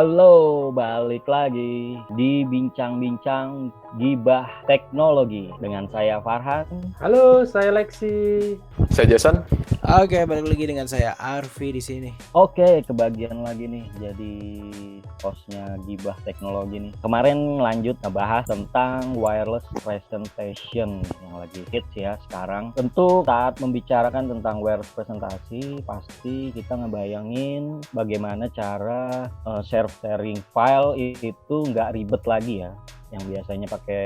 Halo, balik lagi di Bincang-Bincang Gibah Teknologi dengan saya Farhan. Halo, saya Lexi. Saya Jason. Oke, balik lagi dengan saya Arfi di sini. Oke, kebagian lagi nih jadi hostnya Gibah Teknologi nih. Kemarin lanjut ngebahas tentang wireless presentation yang lagi hits ya sekarang. Tentu saat membicarakan tentang wireless presentasi pasti kita ngebayangin bagaimana cara sharing file itu nggak ribet lagi ya. Yang biasanya pakai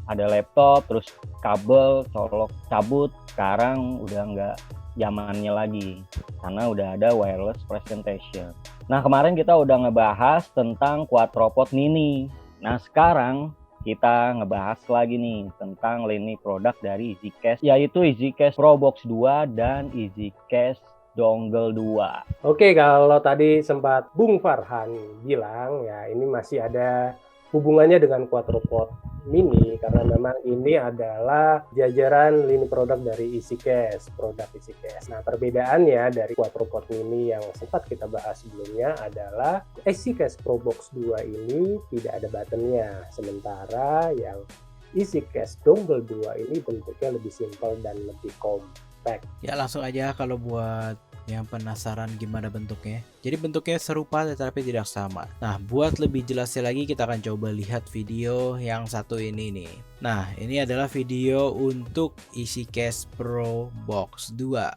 ada laptop terus kabel colok cabut, sekarang udah nggak zamannya lagi karena udah ada wireless presentation. Nah, kemarin kita udah ngebahas tentang Quadropod Mini. Nah, sekarang kita ngebahas lagi nih tentang lini produk dari EasyCast, yaitu EasyCast Pro Box 2 dan EasyCast Dongle 2. Oke, kalau tadi sempat Bung Farhan bilang ya ini masih ada hubungannya dengan Quadropod Mini karena memang ini adalah jajaran lini produk dari EasyCast, produk EasyCast. Nah, perbedaannya dari Quadropod Mini yang sempat kita bahas sebelumnya adalah EasyCast Pro Box 2 ini tidak ada buttonnya, sementara yang EasyCast Dongle 2 ini bentuknya lebih simpel dan lebih compact. Ya, langsung aja kalau buat yang penasaran gimana bentuknya. Jadi bentuknya serupa tetapi tidak sama. Nah, buat lebih jelasnya lagi kita akan coba lihat video yang satu ini nih. Nah, ini adalah video untuk EasyCast Pro Box 2.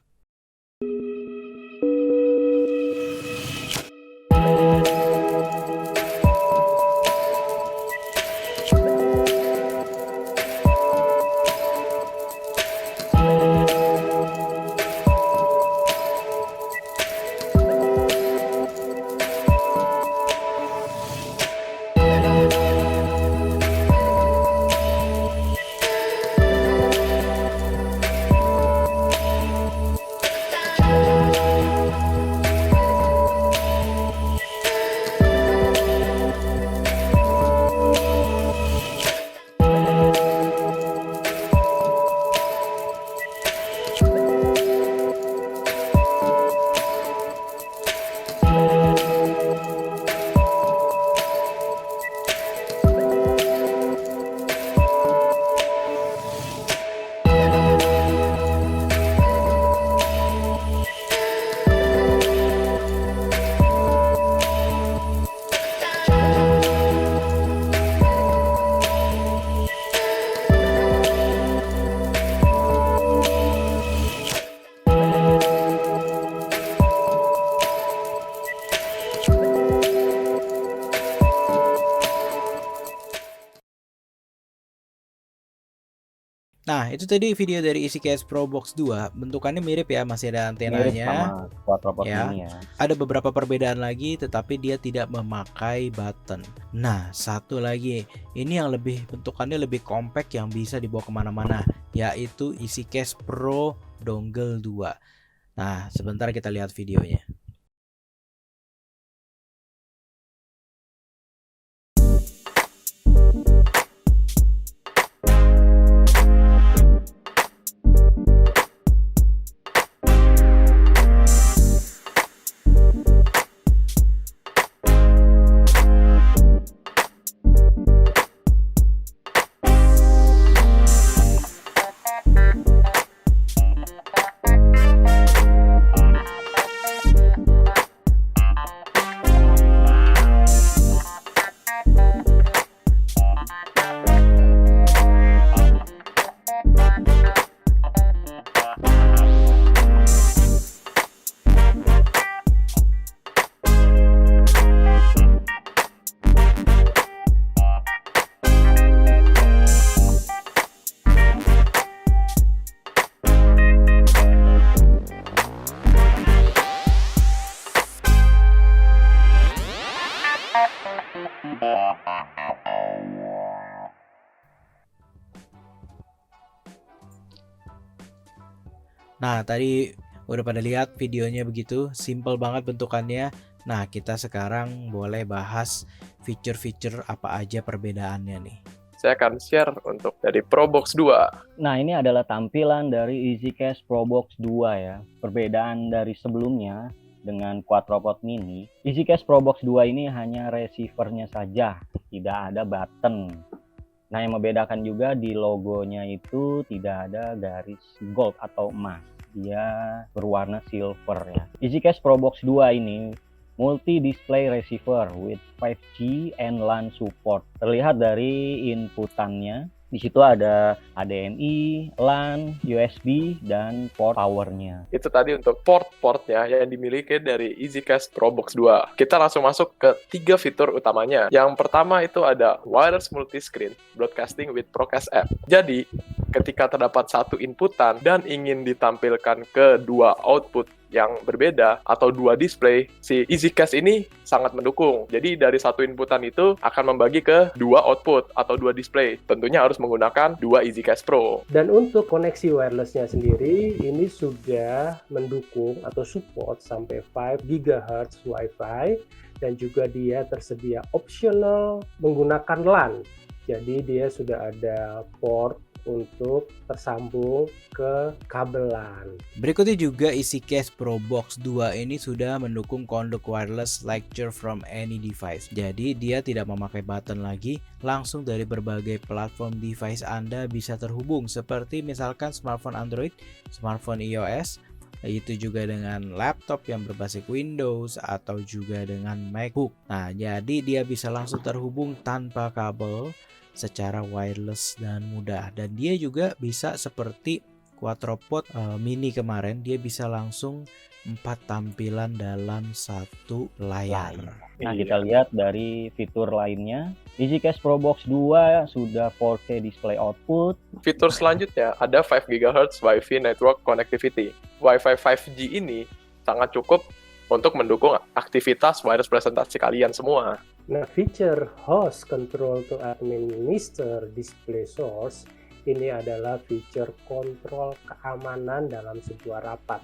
Nah, itu tadi video dari EasyCast Pro Box 2. Bentukannya mirip ya, masih ada Mirip antenanya. sama Quadropod Ya. Mini ya. Ada beberapa perbedaan lagi, tetapi dia tidak memakai button. Nah, satu lagi, ini yang lebih bentukannya lebih compact yang bisa dibawa kemana-mana, yaitu EasyCast Pro Dongle 2. Nah, sebentar kita lihat videonya. Nah, tadi udah pada lihat videonya begitu, simple banget bentukannya. Nah, kita sekarang boleh bahas fitur-fitur apa aja perbedaannya nih. Saya akan share untuk dari Pro Box 2. Nah, ini adalah tampilan dari EasyCast Pro Box 2 ya. Perbedaan dari sebelumnya, dengan Quadropod Mini, EasyCast ProBox 2 ini hanya receivernya saja, tidak ada button. Nah, yang membedakan juga di logonya itu tidak ada garis gold atau emas. Dia berwarna silver ya. EasyCast ProBox 2 ini multi-display receiver with 5G and LAN support. Terlihat dari inputannya. Di situ ada HDMI, LAN, USB, dan port powernya. Itu tadi untuk port-portnya yang dimiliki dari EasyCast ProBox 2. Kita langsung masuk ke 3 fitur utamanya. Yang pertama itu ada wireless multiscreen broadcasting with Procast app. Jadi, ketika terdapat satu inputan dan ingin ditampilkan ke dua output yang berbeda atau dua display, si EasyCast ini sangat mendukung. Jadi dari satu inputan itu akan membagi ke dua output atau dua display. Tentunya harus menggunakan dua EasyCast Pro. Dan untuk koneksi wirelessnya sendiri, ini sudah mendukung atau support sampai 5 GHz Wi-Fi, dan juga dia tersedia optional menggunakan LAN. Jadi dia sudah ada port untuk tersambung ke kabel LAN. Berikutnya juga EasyCast ProBox 2 ini sudah mendukung conduct wireless lecture from any device. Jadi dia tidak memakai button lagi, langsung dari berbagai platform device Anda bisa terhubung, seperti misalkan smartphone Android, smartphone iOS, itu juga dengan laptop yang berbasis Windows atau juga dengan MacBook. Nah, jadi dia bisa langsung terhubung tanpa kabel secara wireless dan mudah, dan dia juga bisa seperti Quadropod Mini kemarin, dia bisa langsung 4 tampilan dalam satu layar. Nah, kita lihat dari fitur lainnya, EasyCast ProBox 2 sudah 4K display output. Fitur selanjutnya ada 5 GHz Wi-Fi network connectivity. Wi-Fi 5G ini sangat cukup untuk mendukung aktivitas wireless presentasi kalian semua. Nah, feature host control to administer display source ini adalah feature kontrol keamanan dalam sebuah rapat.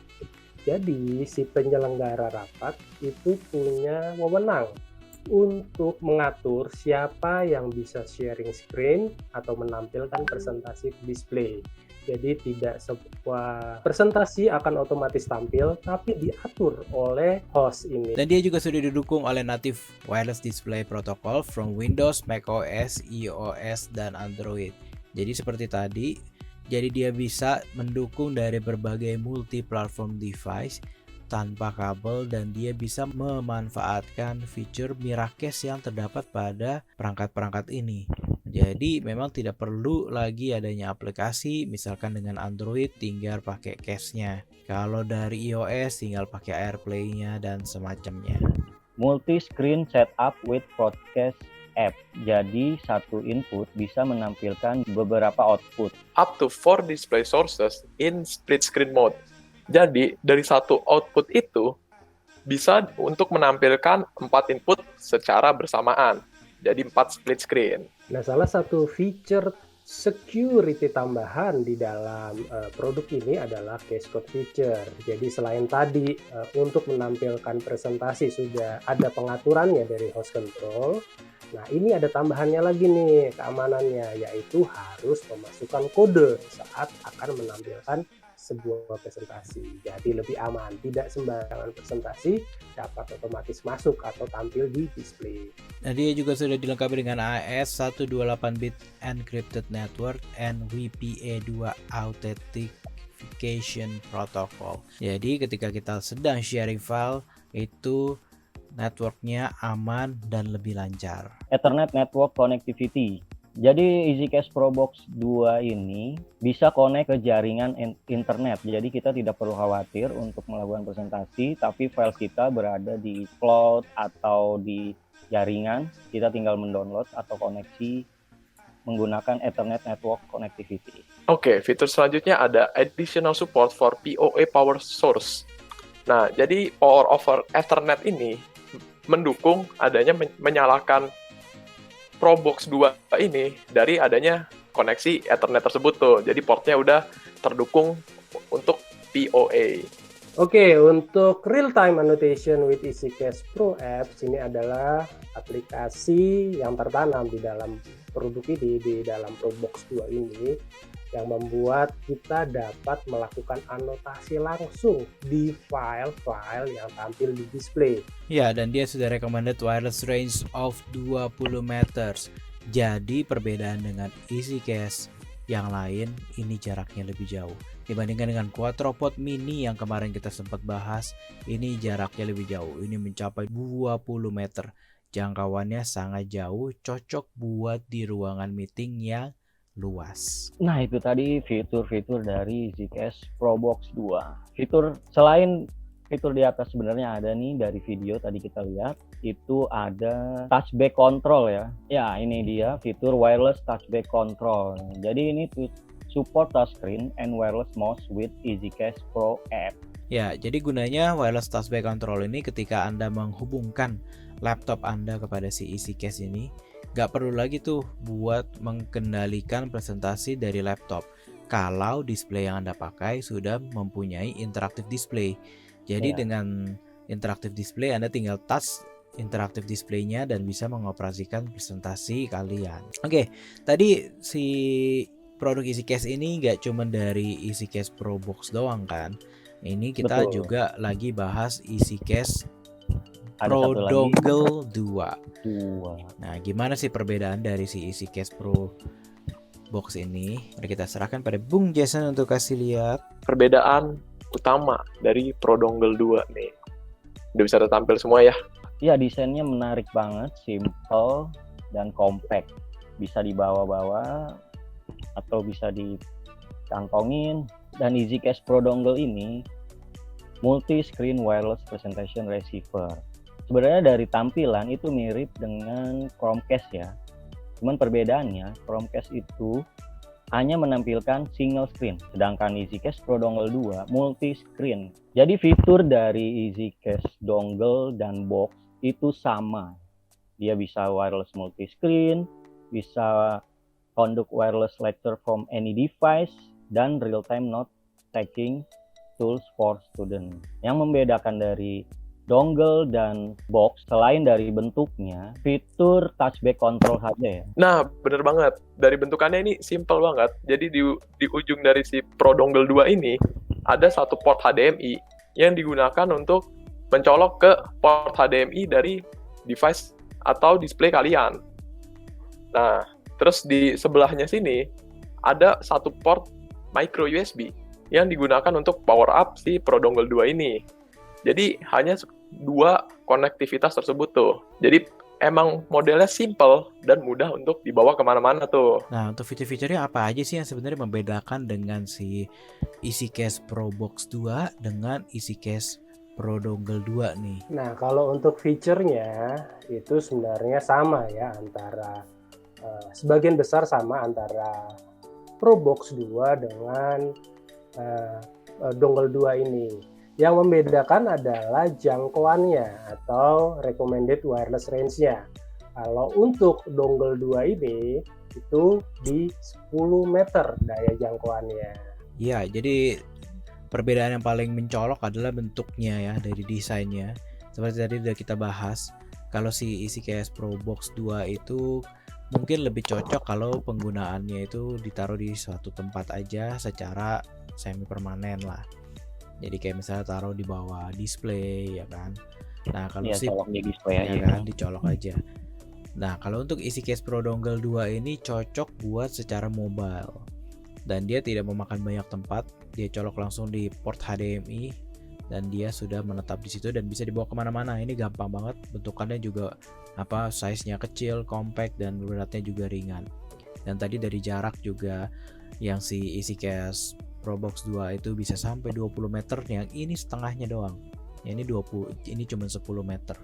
Jadi, si penyelenggara rapat itu punya wewenang untuk mengatur siapa yang bisa sharing screen atau menampilkan presentasi display. Jadi tidak sebuah presentasi akan otomatis tampil, tapi diatur oleh host ini. Dan dia juga sudah didukung oleh native wireless display protocol from Windows, macOS, iOS, dan Android. Jadi seperti tadi, jadi dia bisa mendukung dari berbagai multi-platform device tanpa kabel, dan dia bisa memanfaatkan fitur Miracast yang terdapat pada perangkat-perangkat ini. Jadi memang tidak perlu lagi adanya aplikasi, misalkan dengan Android tinggal pakai case-nya. Kalau dari iOS tinggal pakai AirPlay-nya dan semacamnya. Multi-screen setup with Procast app. Jadi satu input bisa menampilkan beberapa output. Up to 4 display sources in split screen mode. Jadi dari satu output itu bisa untuk menampilkan 4 input secara bersamaan. Jadi 4 split screen. Nah, salah satu feature security tambahan di dalam produk ini adalah cashcode feature. Jadi selain tadi untuk menampilkan presentasi sudah ada pengaturannya dari host control. Nah, ini ada tambahannya lagi nih keamanannya, yaitu harus memasukkan kode saat akan menampilkan sebuah presentasi. Jadi lebih aman, tidak sembarangan presentasi dapat otomatis masuk atau tampil di display. Nah, dia juga sudah dilengkapi dengan AES 128-bit encrypted network and WPA2 authentication protocol. Jadi ketika kita sedang sharing file itu networknya aman dan lebih lancar. Ethernet network connectivity. Jadi EasyCast ProBox 2 ini bisa connect ke jaringan internet. Jadi kita tidak perlu khawatir untuk melakukan presentasi, tapi file kita berada di cloud atau di jaringan. Kita tinggal mendownload atau koneksi menggunakan Ethernet network connectivity. Oke, fitur selanjutnya ada additional support for PoE power source. Nah, jadi power over Ethernet ini mendukung adanya menyalakan ProBox 2 ini dari adanya koneksi Ethernet tersebut tuh. Jadi portnya udah terdukung untuk PoE. Oke, untuk real time annotation with EasyCast Pro Apps ini adalah aplikasi yang tertanam di dalam produk ini, di dalam ProBox 2 ini. yang membuat kita dapat melakukan anotasi langsung di file-file yang tampil di display. Ya, dan dia sudah recommended wireless range of 20 meters. Jadi perbedaan dengan EasyCast yang lain, ini jaraknya lebih jauh. Dibandingkan dengan Quadropod Mini yang kemarin kita sempat bahas, ini jaraknya lebih jauh. Ini mencapai 20 meter. Jangkauannya sangat jauh, cocok buat di ruangan meeting yang luas. Nah, itu tadi fitur-fitur dari EasyCast ProBox 2. Selain fitur di atas sebenarnya ada nih dari video tadi kita lihat, itu ada touchback control ya. Ya, ini dia fitur wireless touchback control. Jadi ini support touchscreen and wireless mouse with EasyCast Pro app. Ya, jadi gunanya wireless touchback control ini ketika Anda menghubungkan laptop Anda kepada si EasyCast ini, nggak perlu lagi tuh buat mengendalikan presentasi dari laptop kalau display yang Anda pakai sudah mempunyai interactive display. Jadi dengan interactive display Anda tinggal touch interactive display-nya dan bisa mengoperasikan presentasi kalian. Oke, tadi si produk EasyCast ini nggak cuma dari EasyCast ProBox doang kan. Ini kita juga lagi bahas EasyCast Pro Dongle 2. Nah, gimana sih perbedaan dari si EasyCast Pro Box ini? Mari kita serahkan pada Bung Jason untuk kasih lihat. Perbedaan utama dari Pro Dongle 2 nih. Udah bisa tampil semua ya. Iya, desainnya menarik banget, simple dan compact. Bisa dibawa-bawa atau bisa dikantongin. Dan EasyCast Pro Dongle ini multi-screen wireless presentation receiver. Sebenarnya dari tampilan itu mirip dengan Chromecast ya. Cuman perbedaannya, Chromecast itu hanya menampilkan single screen, sedangkan EasyCast Pro Dongle 2 multi screen. Jadi fitur dari EasyCast Dongle dan Box itu sama. Dia bisa wireless multi screen, bisa conduct wireless lecture from any device, dan real time note taking tools for student. Yang membedakan dari dongle dan box selain dari bentuknya, fitur touchback control saja ya. Nah, bener banget. Dari bentukannya ini simple banget. Jadi di ujung dari si Pro Dongle 2 ini ada satu port HDMI yang digunakan untuk mencolok ke port HDMI dari device atau display kalian. Nah, terus di sebelahnya sini ada satu port micro USB yang digunakan untuk power up si Pro Dongle 2 ini. Jadi hanya dua konektivitas tersebut tuh. Jadi emang modelnya simple dan mudah untuk dibawa kemana-mana tuh. Nah, untuk fitur-fiturnya apa aja sih yang sebenarnya membedakan dengan si EasyCast Pro Box 2 dengan EasyCast Pro Dongle 2 nih? Nah, kalau untuk fiturnya itu sebenarnya sama ya, antara sebagian besar sama antara Pro Box 2 dengan Dongle 2 ini. Yang membedakan adalah jangkauannya atau recommended wireless range-nya. Kalau untuk Dongle 2 ini itu di 10 meter daya jangkauannya. Ya, jadi perbedaan yang paling mencolok adalah bentuknya ya, dari desainnya. Seperti tadi udah kita bahas, kalau si EasyCast Pro Box 2 itu mungkin lebih cocok kalau penggunaannya itu ditaruh di suatu tempat aja secara semi permanen lah. Jadi kayak misalnya taruh di bawah display ya kan. Nah, kalau Ya, si colok di display aja ya kan, dicolok aja. Nah, kalau untuk EasyCast Pro Dongle 2 ini cocok buat secara mobile. Dan dia tidak memakan banyak tempat, dia colok langsung di port HDMI dan dia sudah menetap di situ dan bisa dibawa kemana-mana. Ini gampang banget, bentukannya juga size-nya kecil, compact, dan beratnya juga ringan. Dan tadi dari jarak juga yang si EasyCast Pro Box 2 itu bisa sampai 20 meter, yang ini setengahnya doang. Ini 20, ini cuma 10 meter.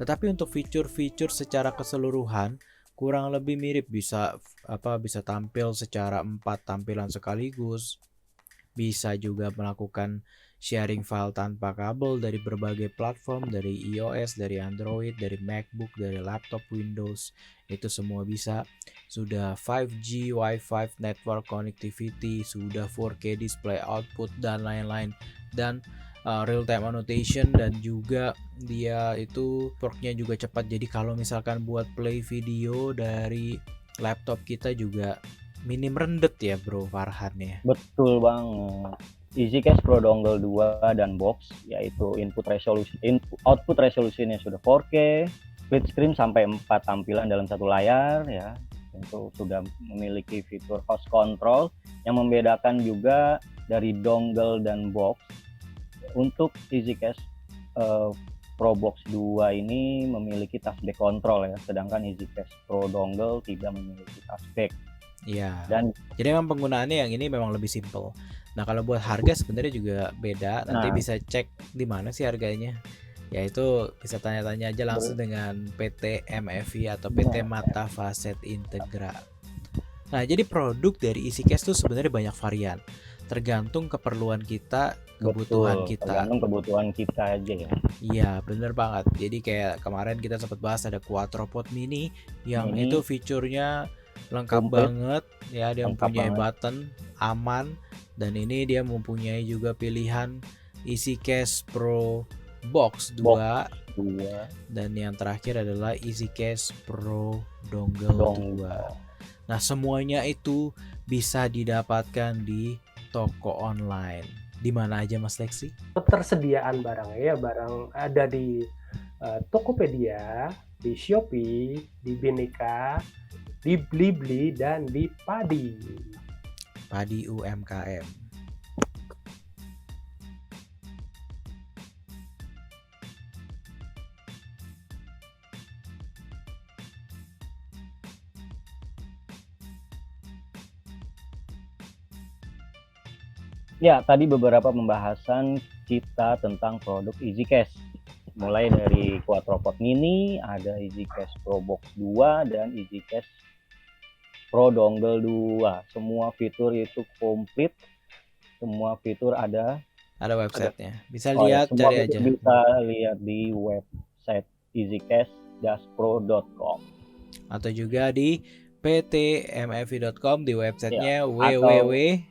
Tetapi untuk fitur-fitur secara keseluruhan kurang lebih mirip, bisa tampil secara 4 tampilan sekaligus. Bisa juga melakukan sharing file tanpa kabel dari berbagai platform, dari iOS, dari Android, dari MacBook, dari laptop Windows, itu semua bisa. Sudah 5G Wi-Fi network connectivity, sudah 4K display output dan lain-lain, dan real time annotation, dan juga dia itu portnya juga cepat. Jadi kalau misalkan buat play video dari laptop kita juga minim rendet ya Bro Farhan ya. Betul banget. EasyCast Pro Dongle 2 dan box, yaitu output resolusinya sudah 4K, split screen sampai 4 tampilan dalam satu layar ya. Tentu sudah memiliki fitur host control yang membedakan juga dari dongle dan box. Untuk EasyCast Pro Box 2 ini memiliki touchback control ya, sedangkan EasyCast Pro Dongle tidak memiliki touchback. Iya. Dan Jadi memang penggunaannya yang ini memang lebih simple. Nah, kalau buat harga sebenarnya juga beda. Nanti Nah. bisa cek di mana sih harganya. Yaitu bisa tanya-tanya aja langsung dengan PT MFI atau PT Mata Facet Integra. Nah, jadi produk dari EasyCast tuh sebenarnya banyak varian. Tergantung keperluan kita, kebutuhan betul, kita. tergantung kebutuhan kita aja ya. Iya, bener banget. Jadi kayak kemarin kita sempat bahas ada Quadropod Mini yang Mini. itu fiturnya lengkap Komplit. banget ya, dia Lengkap mempunyai banget. button, aman, dan ini dia mempunyai juga pilihan EasyCast Pro Box 2 2 dan yang terakhir adalah EasyCast Pro Dongle 2. Nah, semuanya itu bisa didapatkan di toko online. Di mana aja Mas Lexi? Ketersediaan barang ya, barang ada di Tokopedia, di Shopee, di Bineka, di Blibli, dan di Padi. Padi UMKM. Ya, tadi beberapa pembahasan kita tentang produk EasyCast. Mulai dari Quadropod Mini, ada EasyCast Pro Box 2 dan EasyCast Pro Dongle 2. Semua fitur itu komplit. Semua fitur ada. Ada websitenya. Bisa Oh ya, lihat, semua cari fitur aja. bisa lihat di website easycast-pro.com. Atau juga di ptmfi.com, di websitenya atau www.mfi.co.id.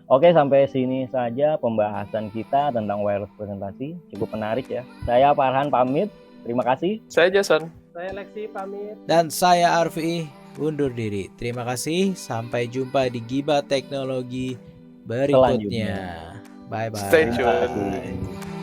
Oke, sampai sini saja pembahasan kita tentang wireless presentasi. Cukup menarik ya. Saya Farhan pamit. Terima kasih. Saya Jason. Saya Lexi pamit. Dan saya Arfi undur diri. Terima kasih. Sampai jumpa di Gibah Teknologi berikutnya. Selanjutnya. Bye bye. Stay tuned. Terima kasih.